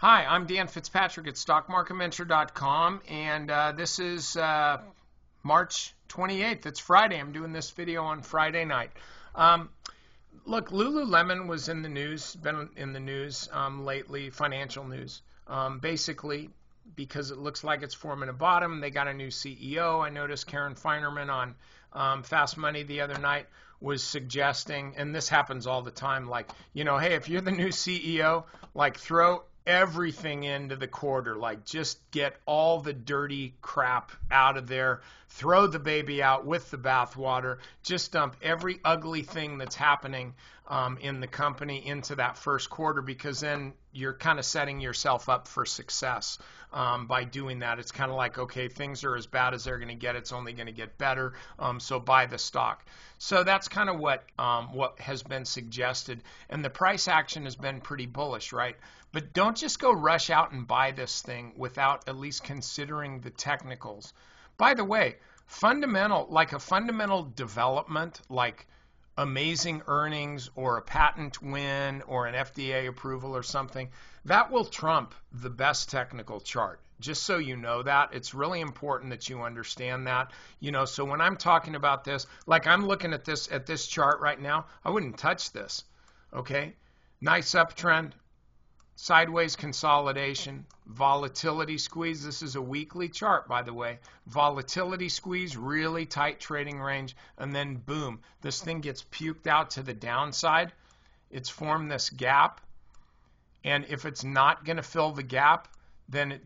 Hi, I'm Dan Fitzpatrick at StockMarketMentor.com, and this is March 28th. It's Friday. I'm doing this video on Friday night. Look, Lululemon was in the news, been in the news lately, financial news, basically because it looks like it's forming a bottom. They got a new CEO. I noticed Karen Finerman on Fast Money the other night was suggesting, and this happens all the time, like, hey, if you're the new CEO, like, throw everything into the quarter, like just get all the dirty crap out of there, throw the baby out with the bathwater, just dump every ugly thing that's happening in the company into that first quarter, because then you're kind of setting yourself up for success by doing that. It's kind of like, okay, things are as bad as they're going to get, it's only going to get better, so buy the stock. So that's kind of what has been suggested, and the price action has been pretty bullish, right? But don't just go rush out and buy this thing without at least considering the technicals. By the way, like a fundamental development, like amazing earnings or a patent win or an FDA approval or something, that will trump the best technical chart. Just so you know that, it's really important that you understand that. So when I'm talking about this, like I'm looking at this chart right now, I wouldn't touch this. Okay? Nice uptrend, sideways consolidation, volatility squeeze. This is a weekly chart, by the way. Volatility squeeze, really tight trading range, and then boom, this thing gets puked out to the downside. It's formed this gap, and if it's not going to fill the gap, then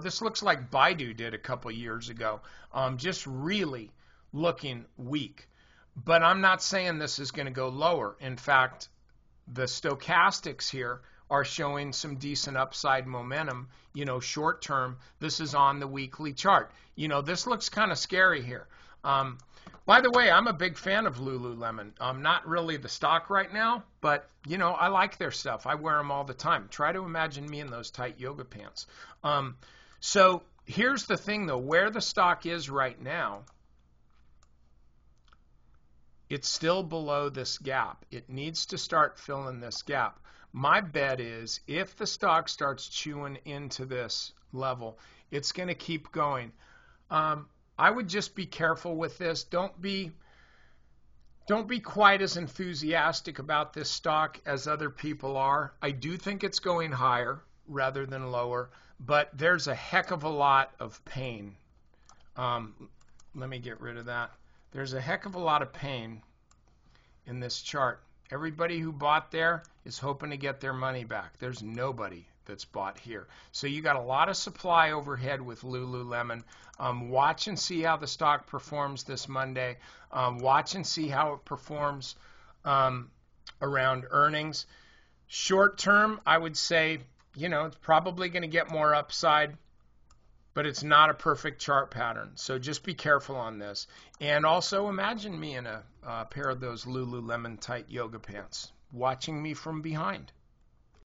this looks like Baidu did a couple years ago, just really looking weak. But I'm not saying this is going to go lower. In fact, the stochastics here are showing some decent upside momentum, short term. This is on the weekly chart. This looks kind of scary here. By the way, I'm a big fan of Lululemon. Not really the stock right now, but, I like their stuff. I wear them all the time. Try to imagine me in those tight yoga pants. So here's the thing, though. Where the stock is right now, it's still below this gap. It needs to start filling this gap. My bet is if the stock starts chewing into this level, it's going to keep going. I would just be careful with this. Don't be quite as enthusiastic about this stock as other people are. I do think it's going higher rather than lower, but there's a heck of a lot of pain. Let me get rid of that. There's a heck of a lot of pain in this chart. Everybody who bought there is hoping to get their money back. There's nobody that's bought here. So you got a lot of supply overhead with Lululemon. Watch and see how the stock performs this Monday. Watch and see how it performs around earnings. Short term, I would say, it's probably going to get more upside, but it's not a perfect chart pattern. So just be careful on this. And also imagine me in a pair of those Lululemon tight yoga pants, watching me from behind.